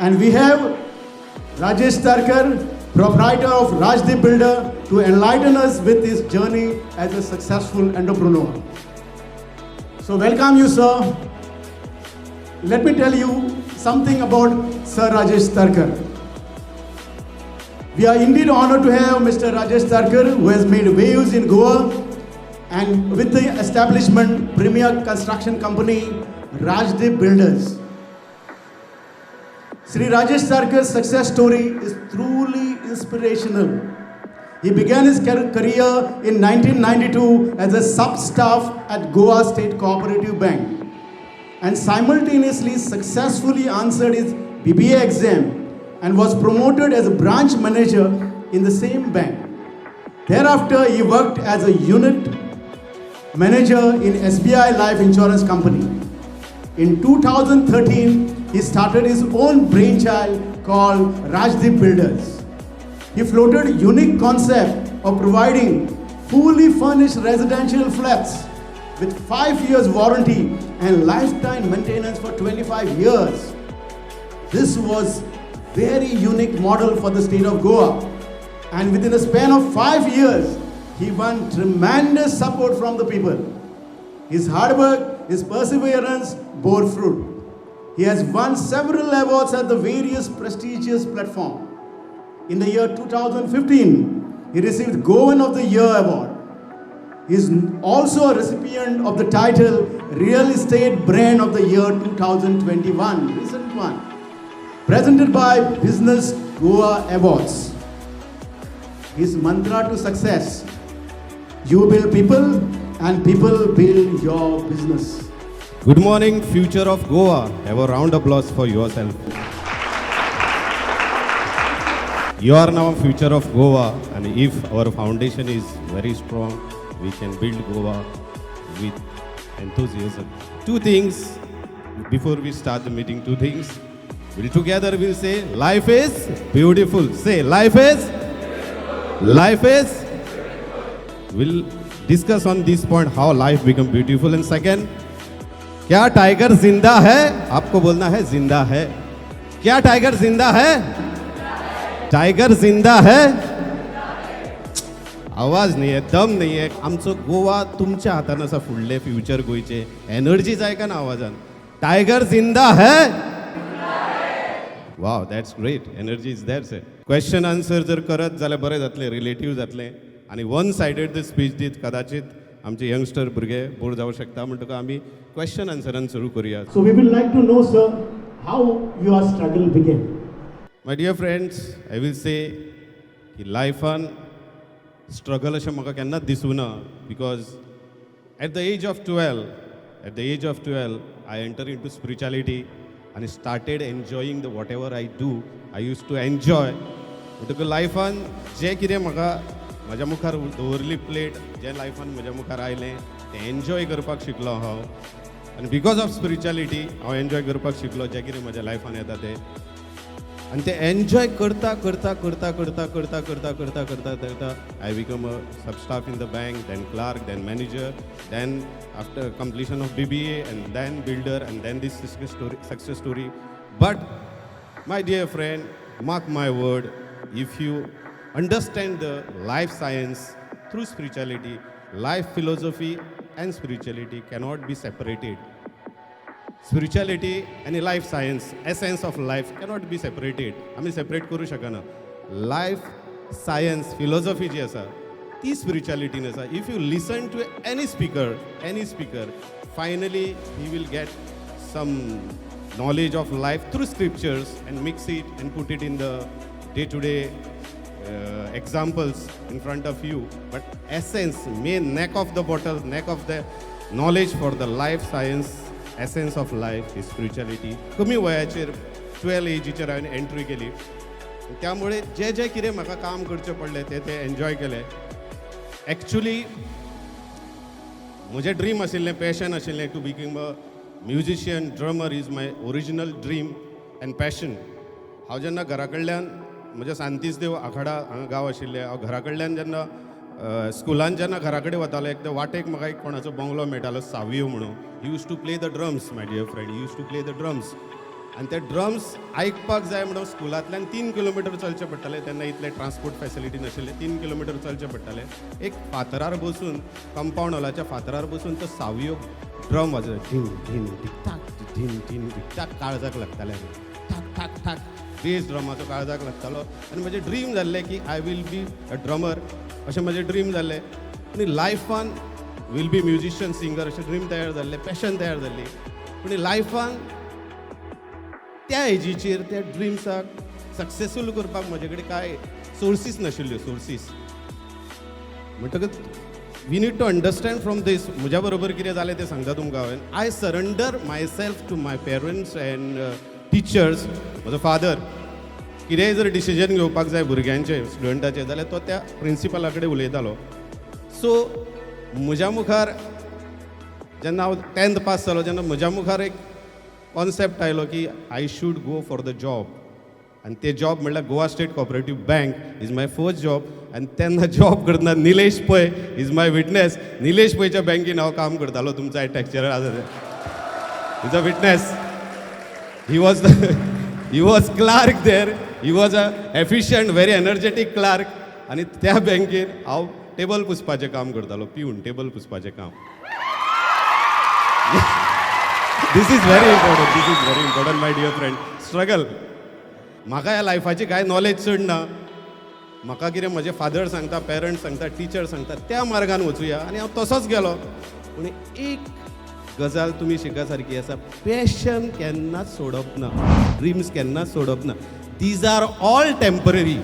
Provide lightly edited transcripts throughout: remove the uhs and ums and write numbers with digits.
And we have Rajesh Tarkar, proprietor of Rajdeep Builder, to enlighten us with his journey as a successful entrepreneur. So welcome you, sir. Let me tell you something about Sir Rajesh Tarkar. We are indeed honored to have Mr. Rajesh Tarkar, who has made waves in Goa, and with the establishment premier construction company Rajdeep Builders. Sri Rajesh Tarkar's success story is truly inspirational. He began his career in 1992 as a sub-staff at Goa State Cooperative Bank and simultaneously successfully answered his BBA exam and was promoted as a branch manager in the same bank. Thereafter, he worked as a unit manager in SBI Life Insurance Company. In 2013, he started his own brainchild called Rajdeep Builders. He floated a unique concept of providing fully furnished residential flats with 5 years warranty and lifetime maintenance for 25 years. This was very unique model for the state of Goa, and within a span of 5 years, he won tremendous support from the people. His hard work, his perseverance bore fruit. He has won several awards at the various prestigious platforms. In the year 2015, he received Goan of the Year award. He is also a recipient of the title Real Estate Brand of the Year 2021, recent one, presented by Business Goa Awards. His mantra to success: you build people and people build your business. Good morning, future of Goa. Have a round of applause for yourself. You are now future of Goa, and if our foundation is very strong, we can build Goa with enthusiasm. Two things before we start the meeting. Two things. We'll say, life is beautiful. Say, life is beautiful. Life is beautiful. We'll discuss on this point how life become beautiful. And second, क्या tiger जिंदा है? आपको बोलना है जिंदा है. क्या tiger जिंदा है? Tiger जिंदा है? आवाज नाही आहे, दम नाही आहे. आमचं गोवा तुमच्या हातान असा फुडले फ्युचर गोयचे एनर्जी जाय का ना आवाजान. टायगर जिंदा है? Wow, that's great. Energy is that say. Question answer जर करत जाल्यार बरें जातलें, रिलेटिव्ह जातलें. आणि वन सायडेड द स्पीच दीत कदाचित आमचे यंगस्टर भुरगे बोर जावं शकता. म्हणटकच आमी क्वेश्चन आन्सरान सुरू करूया. So we would like to know, sir, how your struggle began. My dear friends, I will say की लायफान स्ट्रगल अशें म्हाका केन्नाच दिसूं ना. Because at the age of 12 I enter into spirituality and started enjoying the whatever I do. I used to enjoy. म्हणटकच लायफान जें कितें म्हाका म्हज्या मुखार दवरली प्लेट, जें लायफान म्हज्या मुखार आयलें तें एन्जॉय करपाक शिकलो हांव. आनी बिकॉज ऑफ स्पिरिच्युअलिटी हांव एन्जॉय करपाक शिकलो जें कितें म्हज्या लायफान येता तें. आनी तें एन्जॉय करता I become a substaff in the bank, then clerk, then manager, then after completion of BBA, and then builder, and then this success story. But my dear friend, mark my word, if you understand the life science through spirituality, life philosophy and spirituality cannot be separated. Spirituality and life science, essence of life, cannot be separated. आम्ही separate करू शकना. Life science philosophy जी आसा ती स्पिरिच्युअलिटीन आसा. If you listen to any speaker, finally he will get some knowledge of life through scriptures and mix it and put it in the day-to-day examples in front of you. But essence, main neck of the bottle, neck of the knowledge for the life science, essence of life is spirituality. कमी वयाचेर 12 एजीचेर हांवें entry केली. त्यामुळे जे कितें म्हाका काम करचें पडलें ते एन्जॉय केलें. एक्चुली म्हजें ड्रीम आशिल्लें, पॅशन आशिल्लें to become a musician, drummer is my original dream and passion. हांव जेन्ना घरा कडल्यान म्हज्या सांतीस देव आखाडा हांगा गांव आशिल्लें, हांव घरा कडल्यान जेन्ना स्कुलान जेन्ना घरा कडेन वतालो एकदां वाटेक म्हाका एक कोणाचो बंगलो मेळटालो सावियो म्हणून. He use to play the drums, my dear friend, he use to play the drums. आनी ते ड्रम्स आयकपाक जाय म्हणून स्कुलांतल्यान 3 किलोमिटर चलचें पडटालें. तेन्ना इतले ट्रान्सपोर्ट फॅसिलिटी नाशिल्ले. 3 किलोमिटर चलचें पडटालें. एक फातरार बसून कंपाऊंड हॉलाच्या फातरार बसून तो सावयो ड्रम वाजय ढीन ढीन टिकटाक ढीन ढीन टिकटाक काळजाक लागतालें. ठाक ठाक ठाक बेस ड्रमाचो काळजाक लागतालो. आनी म्हजें ड्रीम जाल्लें की I will be a drummer अशें म्हजें ड्रीम जाल्लें. आनी लायफान वील बी म्युजिशियन सिंगर अशें ड्रीम तयार जाल्लें, पॅशन तयार जाल्ली. पूण लायफान त्या एजीचेर त्या ड्रिम्साक सक्सेसफूल करपाक म्हजे कडेन कांय सोर्सीस नाशिल्ल्यो. सोर्सीस म्हणटकच we need to understand from this. म्हज्या बरोबर कितें जालें तें सांगता तुमकां हांवें. I surrender myself to my parents and teachers. म्हजो फादर कितेंय जर डिसिजन घेवपाक जाय भुरग्यांचें स्टुडंटाचें जाल्यार तो त्या प्रिंसिपला कडेन उलयतालो. सो म्हज्या मुखार जेन्ना हांव 10th पास जालो जेन्ना म्हज्या मुखार एक कॉन्सेप्ट आयलो की I should go for the job. आनी ते जॉब म्हणल्यार Goa State Cooperative Bank is my first job. आनी तेन्ना जॉब करतना Nilesh Pai is my witness. Nilesh पैच्या बँकेन हांव काम करतालो. तुमचा टॅक्चरर आसा ते is a witness. He was clerk there. He was a efficient very energetic clerk. आनी त्या बँकेन हांव टेबल पुसपाचें काम करतालो. पिवन टेबल पुसपाचें काम. This is very important, my dear friend. Struggle. म्हाका ह्या लायफाची कांय नॉलेज चड ना. म्हाका कितें म्हजे फादर सांगता, पेरंट्स सांगता, टीचर सांगता त्या मार्गान वचुया आनी हांव तसोच गेलो. पूण एक गजाल तुमी शिका सारकी आसा. पॅशन केन्नाच सोडप ना. ड्रिम्स केन्नाच सोडप ना. These are all temporary.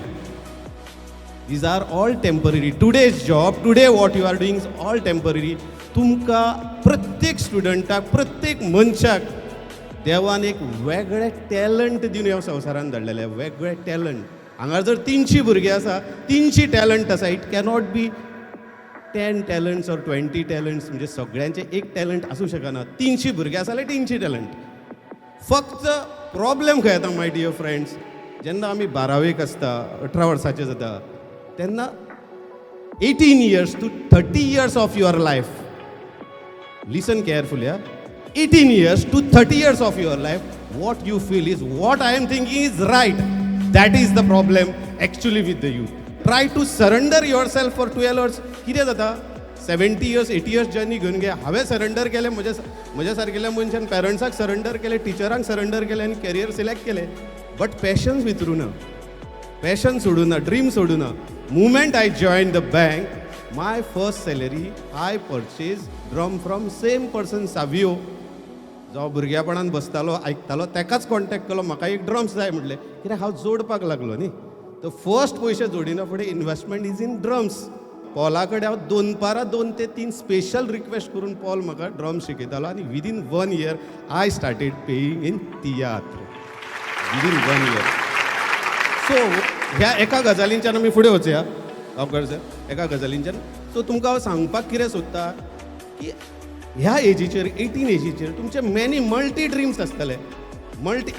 These are all temporary. Today's job, today what you are doing is all temporary. तुमकां प्रत्येक स्टुडंटाक, प्रत्येक मनशाक देवान एक वेगळें टॅलंट दिवन ह्या संवसारान धाडलेलें. वेगळें टॅलंट. हांगा जर 300 भुरगीं आसा, 300 टॅलंट आसा. It cannot be 10 talents or 20 talents. म्हणजे सगळ्यांचे एक टॅलंट आसूं शकना. 300 भुरगे आसा जाल्यार 300 टॅलंट. फक्त प्रॉब्लेम खंय येता माय डियर फ्रेंड्स. जेन्ना आमी 12वेक आसता, 18 वर्साचे जाता तेन्ना 18 years to 30 years of your life. Listen carefully. 18 years to 30 years of your life, what you feel is what I am thinking is right. That is the problem actually with the youth. Try to surrender yourself for 12 hours. कितें जाता 70 years 80 years journey घेवन घे. हांवें surrender केलें. म्हज्या सारकेल्या मनशान पेरंट्साक surrender केलें, टिचरांक सरेंडर केलें आनी कॅरियर सिलेक्ट केलें. बट पॅशन विसरूं ना. पॅशन सोडूं ना. ड्रीम सोडूं ना. Moment I joined the bank, my first salary, I purchased drum from same person, Savio. जो भुरग्यापणान बसतालो, आयकतालो, तेकाच कॉन्टॅक्ट केलो. म्हाका एक ड्रम्स जाय म्हटले. कित्याक हांव जोडपाक लागलो न्ही. तो फर्स्ट पयशे जोडिना फुडें इन्वेस्टमेंट इज इन ड्रम्स. पॉला कडेन हांव 2 ते 3 स्पेशल रिक्वेस्ट करून पॉल म्हाका ड्रम्स शिकयतालो. आनी within 1 year I started paying in tiatr. Within 1 year. So ह्या एका गजालींच्यान आमी फुडें वचया. ऑफकोर्स एका गजालींच्यान. सो तुमकां हांव सांगपाक कितें सोदता की ह्या एजीचेर 18 एजीचेर तुमचे मेनी मल्टी ड्रिम्स आसतले.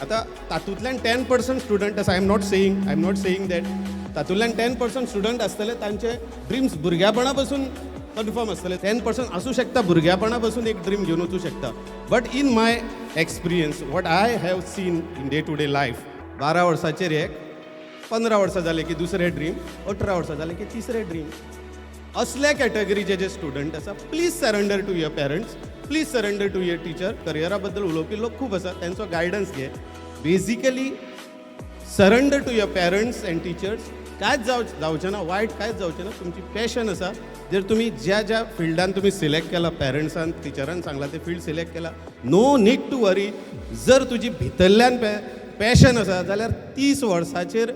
आतां तातूंतल्यान 10% स्टुडंट आसा. I am not saying that. तातूंतल्यान 10% स्टुडंट आसतले तांचे ड्रिम्स भुरग्यापणा पासून कन्फर्म आसतले. 10% आसूं शकता भुरग्यापणा पासून एक ड्रीम घेवन वचूं शकता. But in my experience what I have seen in day to day लायफ, 12 वर्साचेर एक, 15 वर्सां जाले की दुसरे ड्रीम, 18 वर्सां जाले की तिसरे ड्रीम. असल्या कॅटेगरीचे जे स्टुडंट आसा, please surrender to your parents, please surrender to your teacher. करियरा बद्दल उलोवपी लोक खूब आसा, तांचो गायडन्स घे. Basically surrender to your parents and teachers. कांयच जावचें ना, वायट कांयच जावचें ना. तुमची पॅशन आसा. जर तुमी ज्या फिल्डान तुमी सिलेक्ट केला, पेरंट्सान टिचरान सांगला ते फील्ड सिलेक्ट केला, नो नीड टू वरी. जर तुजी भितरल्यान पॅशन आसा जाल्यार 30 वर्साचेर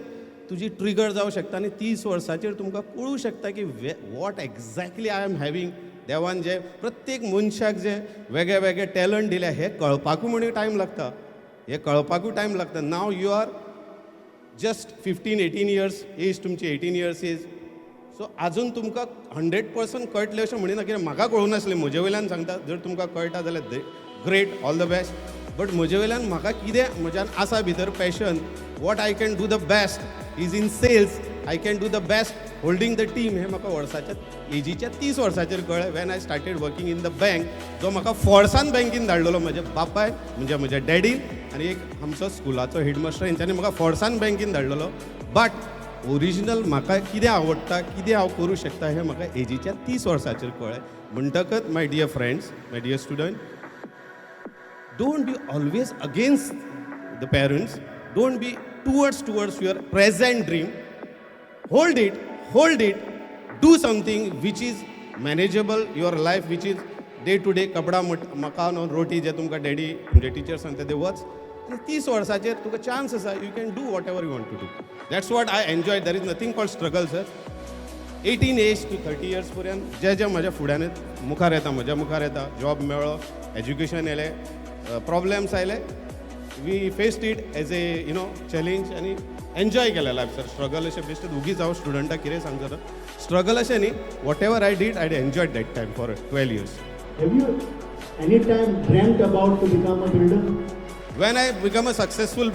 तुजी ट्रिगर जावं शकता. आनी 30 वर्साचेर तुमकां कळूं शकता की what exactly I am having. देवान जे प्रत्येक मनशाक जे वेगळे वेगळे टॅलंट दिल्या हे कळपाकूय म्हणून टायम लागता. हे कळपाकूय टायम लागता. Now you are just 15-18 years age. तुमची 18 years एज. सो आजून तुमकां 100% कळटलें अशें म्हणिना. कित्याक म्हाका कळूं नासलें. म्हजे वयल्यान सांगता. जर तुमकां कळटा जाल्यार great, all the best. But म्हजे वयल्यान म्हाका कितें म्हज्यान आसा भितर passion, what I can do the best is in sales. I can do the best holding the team. हे म्हाका वर्साच्या एजीच्या 30 वर्साचेर कळ्ळें. When I started working in the bank, जो म्हाका फोर्सान बँकीन धाडलेलो म्हज्या बापाय, म्हणजे म्हज्या डॅडीन आनी एक आमचो स्कुलाचो हेडमास्टर हेंच्यांनी म्हाका फोर्सान बँकीन धाडलेलो. बट ओरिजिनल म्हाका कितें आवडटा, कितें हांव करूं शकता हें म्हाका एजीच्या 30 वर्सांचेर कळ्ळें. म्हणटकच my dear friends, my dear student, don't be always against the parents, don't be towards your present dream. Hold it, do something which is manageable, your life which is day to day कपडा मकान और रोटी जे तुमकां daddy तुमचे teacher सांगता ते वच. आनी 30 वर्साचेर तुका चान्स आसा, you can do whatever you want to do. That's what I enjoy. There is nothing called struggle sir. 18 age to 30 years पर्यंत जे म्हज्या फुड्यान मुखार येता, म्हज्या मुखार येता, जॉब मेळ्ळो, एज्युकेशन येलें, प्रॉब्लेम्स आयले, we faced it as a challenge आनी एन्जॉय केलें लायफ सर. स्ट्रगल अशें बेश्टें उगीच हांव स्टुडंटाक कितें सांगता स्ट्रगल अशें न्ही. Whatever I did I enjoyed that time for 12 years. Have you any time dreamt about to become a builder? When I become a successful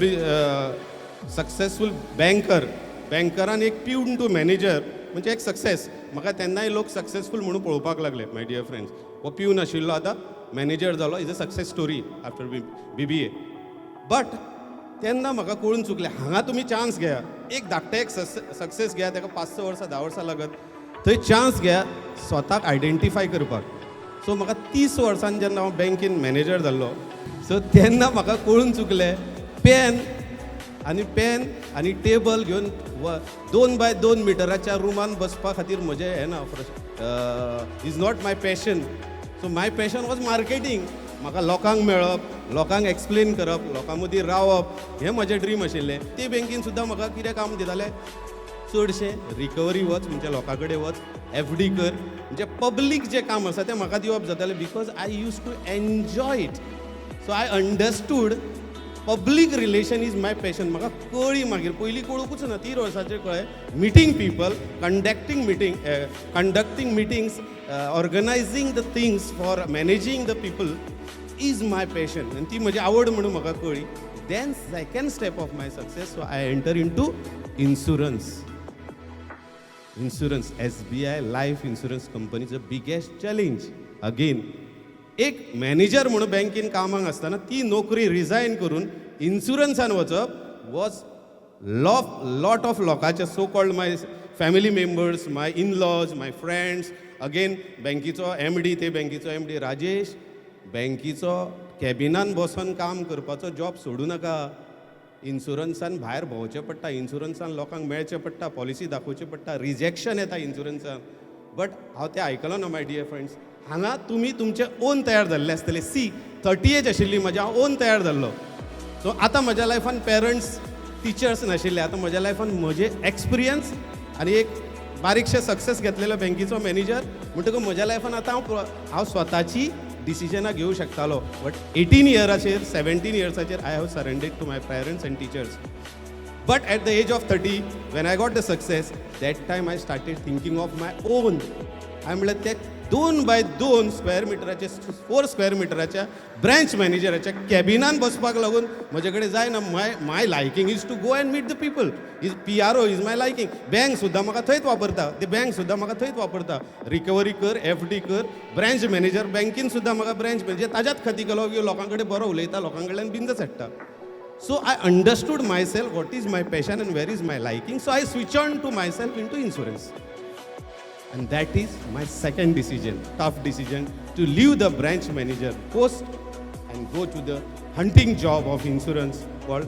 banker, बँकरान एक प्यून टू मॅनेजर म्हणजे एक सक्सेस. म्हाका तेन्नाय लोक successful म्हणून पळोवपाक लागले माय dear friends. हो प्यून आशिल्लो आतां मॅनेजर जालो. Is a success story after BBA. But तेन्ना म्हाका कळून चुकलें, हांगा तुमी चान्स घेया, एक धाकटें एक सक्सेस घेया, ताका 5-6 वर्सां 10 वर्सां लागत, थंय चान्स घेया स्वताक आयडेंटिफाय करपाक. सो म्हाका 30 वर्सान जेन्ना हांव बँकेन मॅनेजर जाल्लो, सो तेन्ना म्हाका कळून चुकलें पेन आनी टेबल घेवन 2 by 2 मिटराच्या रुमान बसपा खातीर म्हजें हें ना, is not my passion. So my passion was marketing. म्हाका लोकांक मेळप, लोकांक एक्सप्लेन करप, लोकां मदीं रावप, हें म्हजें ड्रीम आशिल्लें. ते बँकेन सुद्दां म्हाका कितें काम दितालें, चडशें रिकवरी वच, म्हणजे लोकां कडेन वच, FD कर, म्हणजे पब्लीक जें काम आसा तें म्हाका दिवप जातालें. Because I use to enjoy it. So I understood public relation is my passion. म्हाका कळ्ळी मागीर, पयलीं कळूंकूच ना, 30 वर्साचेर कळ्ळें. Meeting people, conducting meetings, organizing the things for managing the people is my passion. आनी ती म्हजी आवड म्हणून म्हाका कळ्ळी. Then second step of my success, so I enter into insurance. SBI life insurance company is the biggest challenge. Again एक manager म्हणून बँकेन कामाक आसतना ती नोकरी रिजायन करून इन्शुरन्सान वचप वॉज लॉट ऑफ लोकांचे, सो कॉल्ड माय फॅमिली मेंबर्स, माय इन-लॉज, माय फ्रेंड्स. अगेन बँकेचो MD, ते बँकेचो MD राजेश, बँकेचो कॅबिनान बसून काम करपाचो जॉब सोडूं नाका. इन्शुरन्सान भायर भोंवचें पडटा, इन्शुरन्सान लोकांक मेळचें पडटा, पॉलिसी दाखोवची पडटा, रिजेक्शन येता इन्शुरन्सान. बट हांव तें आयकलो ना माय डियर फ्रेंड्स. हांगा तुमी तुमचें ओन तयार जाल्ले आसतले. 30 एज आशिल्ली म्हजी, हांव ओन तयार जाल्लो. सो आतां म्हज्या लायफान पेरंट्स, टिचर्स नाशिल्ले. आतां म्हज्या लायफान म्हजे एक्सपिरियन्स आनी एक बारीकशें सक्सेस घेतलेलो बँकेचो मॅनेजर म्हणटकूच म्हज्या लायफान आतां हांव स्वताची डिसिजनां घेवं शकतालो. बट 18 इयराचेर 17 इयर्साचेर I have surrendered to my parents and teachers. But at the age of 30, when I got the success, that time I started thinking of my own. हांवें म्हणलें ते 2 by 2 स्क्वेअर मिटराचे 4 स्क्वेअर मिटराच्या ब्रँच मॅनेजराच्या कॅबिनान बसपाक लागून म्हजे कडेन जायना. My liking is to go and meet the people. Is PRO is my liking. Bank सुद्दां म्हाका थंयच वापरता, ते बँक सुद्दां म्हाका थंयच वापरता. रिकवरी कर, FD कर, ब्रँच मॅनेजर बँकेन सुद्दां म्हाका ब्रँच मॅनेजर ताज्याच खातीर केलो की लोकां कडेन बरो उलयता, लोकां कडल्यान बिंदस हाडटा. So I understood myself, what is my passion and where is my liking. So I switch on to myself into insurance. And that is my second decision, tough decision, to leave the branch manager post and go to the hunting job of insurance called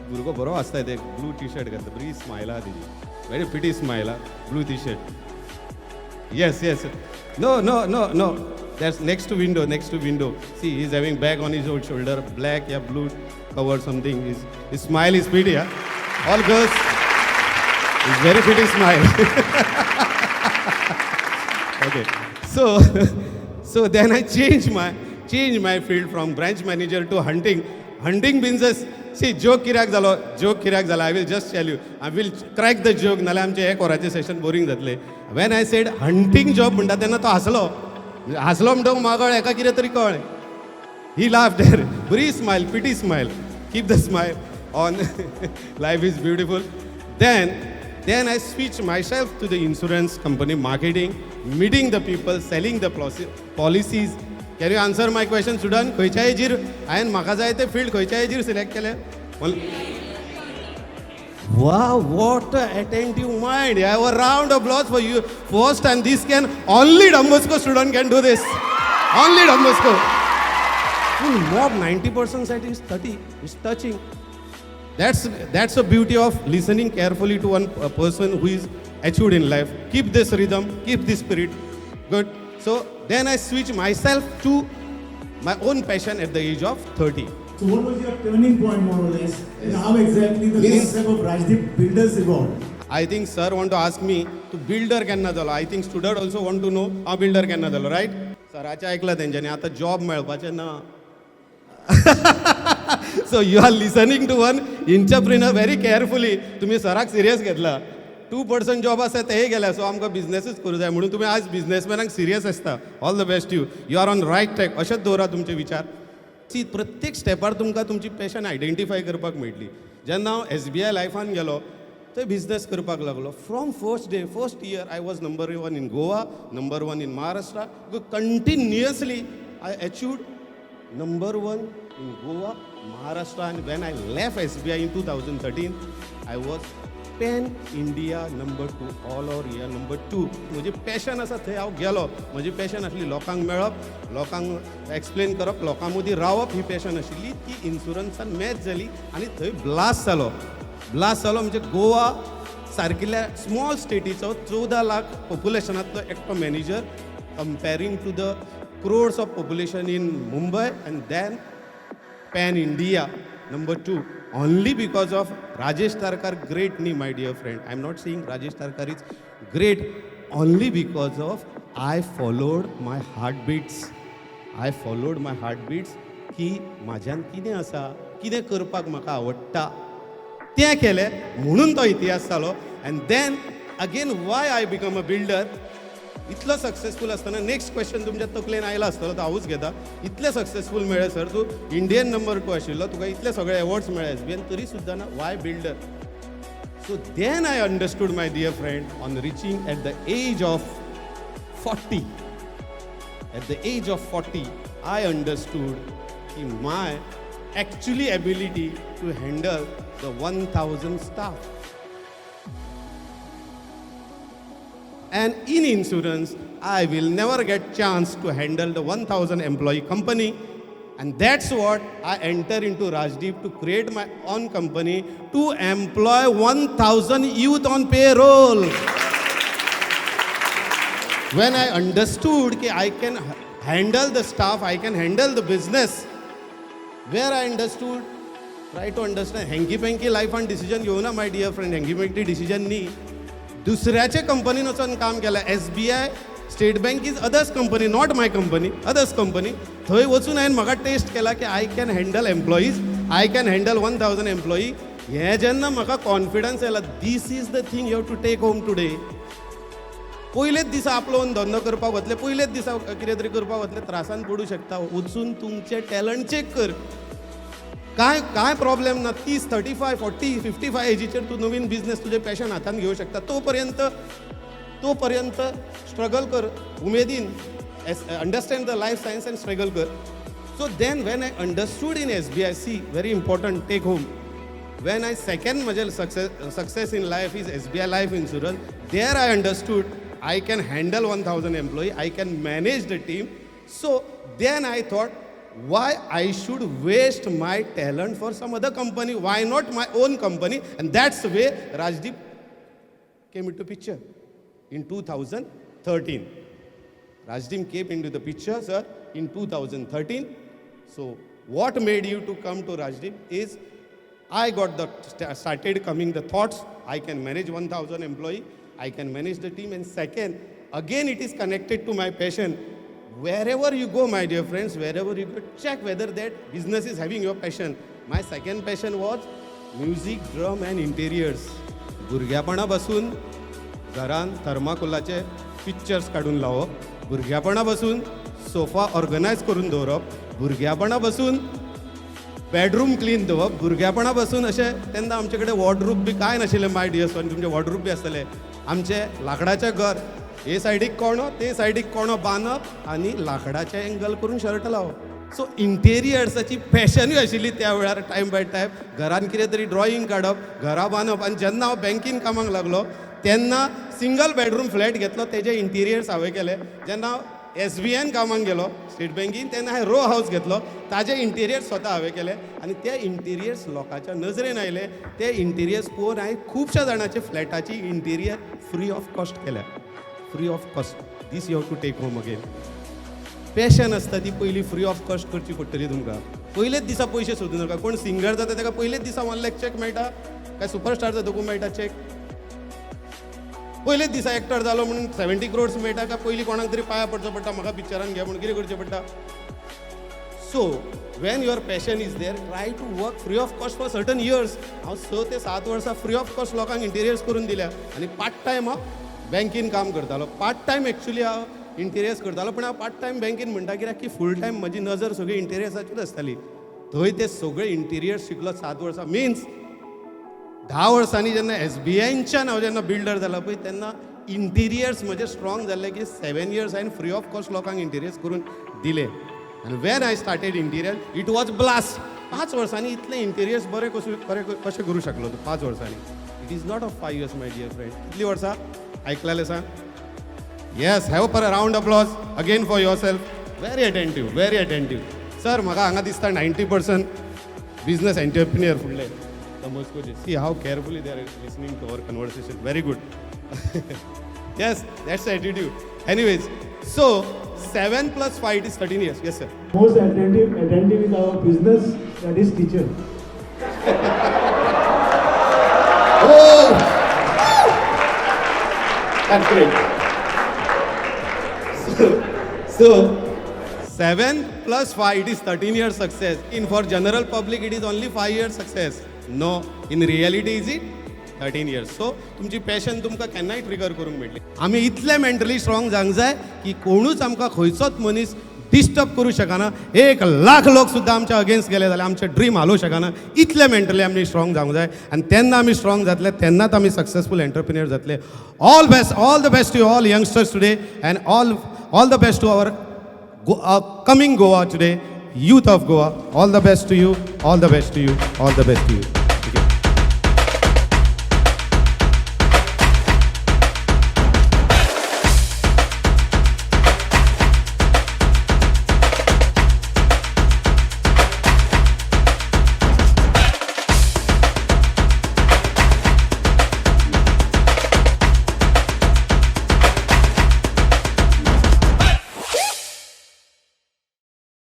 Burgo baro asta te blue t-shirt घातला, बरी smile आहा तेजी, very pretty smile, blue t-shirt. Yes. No. That's next to window. See, he's having bag on his old shoulder, black, blue cover something. His smile is pretty, all girls. It's very pretty smile. Okay, so then I changed my field from branch manager to hunting. Hunting means, see, joke कित्याक जालो. I will just tell you. I will crack the joke. नाल्यार आमचे एक वराचे session boring जातले. When I said hunting job म्हणटा तेन्ना तो हसलो म्हणटा म्हाका एका कितें तरी कळ्ळें. He laughed there. बरी smile, pretty smile. Keep the smile on. Life is beautiful. Then I switched myself to the insurance company marketing, meeting the people, selling the policies, can you answer my question student? खंयच्या एजीर हांवें म्हाका जाय ते field खंयच्या एजीर select केले? Wow, what an attentive mind. I have a round of applause for you first, and this can only Don Bosco student can do this. Only Don Bosco. Not 90% set is 30. It's touching. That's the beauty of listening carefully to one person who is achieved in life. Keep this rhythm, keep this spirit. Good. So then I switch myself to my own passion at the age of 30. So what was your turning point more or less? And how exactly the concept of Rajdeep Builders evolved? I think sir want to ask me to builder केन्ना जालो. I think student also want to know how builder केन्ना जालो, right? सराचें ऐकलं तेंच्यांनी आता job मेळपाचें ना. So you are listening to one entrepreneur very carefully. तुम्ही सराक सिरियस घेतला. 2% जॉब आसा तेय गेल्या, सो आमकां बिझनेसच करूं जाय म्हणून तुमी आज बिझनेसमॅनाक सिरियस आसता. All the best you are on right track. अशेंच दवरा तुमचे विचार. सी प्रत्येक स्टेपार तुमकां तुमची पॅशन आयडेंटिफाय करपाक मेळटली. जेन्ना हांव SBI लायफान गेलो थंय बिझनेस करपाक लागलो. From first year I was number 1 in Goa, number 1 in Maharashtra. Continuously I अचिव्ड number 1 in Goa, Maharashtra, and when I left SBI in 2013, I was Pan India number 2, all over year number 2. म्हजी passion आसा थंय हांव गेलो. म्हजी passion आसली लोकांक मेळप, लोकांक एक्सप्लेन करप, लोकां मदीं रावप. ही पॅशन आशिल्ली ती इन्शुरन्सान मॅच जाली आनी थंय ब्लास्ट जालो. म्हणजे गोवा सारकिल्ल्या स्मॉल स्टेटीचो 14 लाख पॉप्युलेशनांतलो एकटो manager comparing to the crores of population in Mumbai, and then Pan India number 2, only because of Rajesh Tarkar. Great name, my dear friend. I'm not saying Rajesh Tarkar is great, only because of I followed my heartbeats. की म्हाज्यान कितें आसा, कितें करपाक म्हाका आवडटा तें केलें म्हणून तो इतिहास जालो. and then again why I become a builder. इतलो सक्सेसफूल आसतना नेक्स्ट क्वेश्चन तुमच्या तकलेन आयला आसतलो तो हांवूच घेता. इतले सक्सेसफूल मेळ्ळे सर, तूं इंडियन नंबर 2 आशिल्लो, तुका इतले सगळे एवॉर्ड्स मेळ्ळे SBI, तरी सुद्दां ना, why builder? So then I understood my dear friend on reaching at the age of 40. At the age of 40, I understood my actually ability to handle the 1,000 staff. And in insurance, I will never get chance to handle the 1,000 employee company. And that's what I enter into Rajdeep to create my own company to employ 1,000 youth on payroll. When I understood that I can handle the staff, I can handle the business, where I understood, try to understand, hanky-panky life and decision घेऊ ना my dear friend, hanky-panky decision नी. दुसऱ्याचे कंपनीन वचून काम केलं. SBI, state bank is others company, not my company, others company. थंय वचून हांवें म्हाका टेस्ट केला की I can handle employees, I can handle 1,000 employee. हें जेन्ना म्हाका कॉन्फिडन्स येला, this is the thing you have to take home today. पयलेच दिसा आपलो धंदो करपाक वतले, पयलेच दिसा कितें तरी करपाक वतले, त्रासान पडूं शकता. वचून तुमचे टॅलंट चेक कर. काय प्रॉब्लेम ना. 30, 35, 40, 55 एजीचेर तूं नवीन बिझनेस तुजें पॅशन हातान घेवं शकता. तोपर्यंत स्ट्रगल कर उमेदीन. Understand the life science and struggle कर. So then when I understood in SBI, see very important, take home. When I second म्हजें success in life is SBI life insurance. There I understood I can handle 1,000 employee, I can manage the team. So then I thought, why I should waste my talent for some other company? Why not my own company? And that's the way Rajdeep came into picture in 2013. Rajdeep came into the picture, sir, in 2013. So what made you to come to Rajdeep is I got started coming the thoughts, I can manage 1,000 employee, I can manage the team. And second, again it is connected to my passion. Wherever you go, my dear friends, wherever you go, check whether that business is having your passion. My second passion was music, drum and interiors. भुरग्यापणा बसून घरान थर्माकोलाचे pictures काढून लावप, भुरग्यापणा बसून sofa organise करून दवरप, भुरग्यापणा बसून bedroom clean दवरप, भुरग्यापणा बसून अशें. तेन्ना आमचे कडेन वॉर्डरूब बी कांय नाशिल्लें माय डियर सन. तुमचे वॉर्डरूब बी आसतले. आमचे लाकडाचें घर, हे सायडीक कोणो ते सायडीक कोणो बांदप आनी लाकडाचे एंगल करून शर्ट लावप. सो इंटेरियर्साची फॅशनूय आशिल्ली त्या वेळार टायम बाय टायम. घरान कितें तरी ड्रॉईंग काडप घरा बांदप. आनी जेन्ना हांव बँकीन कामाक लागलो तेन्ना सिंगल बेडरूम फ्लॅट घेतलो तेजे इंटिरियर्स हांवें केले. जेन्ना SBIन कामाक गेलो स्टेट बँकीन तेन्ना हांवें रो हावस घेतलो ताजे इंटिरियर्स स्वता हांवें केले आनी ते इंटिरियर्स लोकांच्या नजरेन आयले. ते इंटिरियर्स पळोवन हांवें खुबश्या जाणांचे फ्लॅटाची इंटिरियर फ्री ऑफ कॉस्ट केल्या. Free of cost. This you have to take home again. Passion आसता ती पयली फ्री ऑफ कॉस्ट करची पडटली तुमकां. पयलेच दिसा पयशे सोदूं नाका. कोण सिंगर जाता ताका पयलेच दिसा 1 लाख चॅक मेळटा काय सुपरस्टार जातकूं मेळटा चॅक. पयलेच दिसा एक्टर जालो म्हणून 70 crores मेळटा काय पयलीं कोणाक तरी पांयां पडचो पडटा म्हाका पिक्चरान घे म्हणून कितें करचें पडटा. So when your passion is there try to work free of cost for certain years. हांव 6 ते 7 वर्सां फ्री ऑफ कॉस्ट लोकांक इंटिरियर्स करून दिल्या आनी पार्ट टायम हांव बँकीन काम करतालो. पार्ट टायम एक्चुली हांव इंटिरियर्स करतालो पण हांव पार्ट टायम बँकीन म्हणटा कित्याक की फूल टायम म्हजी नजर सगळी इंटिरियर्साचीच आसताली. थंय ते सगळे इंटिरियर्स शिकलो 7 वर्सां. मिन्स 10 वर्सांनी जेन्ना SBIच्यान हांव जेन्ना बिल्डर जाला पळय तेन्ना इंटिरियर्स म्हजे स्ट्रॉंग जाल्ले की 7 years हांवें फ्री ऑफ कॉस्ट लोकांक इंटिरियर्स करून दिले. आनी Wien I started interior it was blast. 5 वर्सांनी इतले इंटिरियर्स बरे कशें करूं शकलो तूं 5 वर्सांनी. It is not of 5 years my dear friend. कितलीं वर्सां आयकलेलें सांग. Yes have per a round applause again for yourself. Very attentive very attentive. Sir म्हाका हांगा दिसता 90% बिजनस एंटरप्रिन्युअर फुडले मस्कोचे. See how carefully they are listening to our conversation. Very good. Yes that's attitude. Anyways so 7 + 5 is 13 years. Yes sir. Most attentive is our business, that is teacher. Oh! That's great. So 7 + 5 it is 13 years success. For general public it is only 5 years success. No, in reality is it 13 years. So तुमची passion तुमकां केन्नाय trigger करूंक मेळटली. आमी इतले mentally strong जावंक जाय की कोणूच आमकां खंयचोच मनीस डिस्टर्ब करूं शकना. 1 लाख लोक सुद्दां आमच्या अगेन्स्ट गेले जाल्यार आमचे ड्रीम हालोव शकना. इतले मेंटली आमी स्ट्रॉंग जावंक जाय आनी तेन्ना आमी स्ट्रॉंग जातले तेन्नाच आमी सक्सेसफूल एंटरप्रिन्युअर जातले. All the best to all youngsters today and all the best to our coming Goa today, youth of Goa. All the best to you, all the best to you, all the best to you.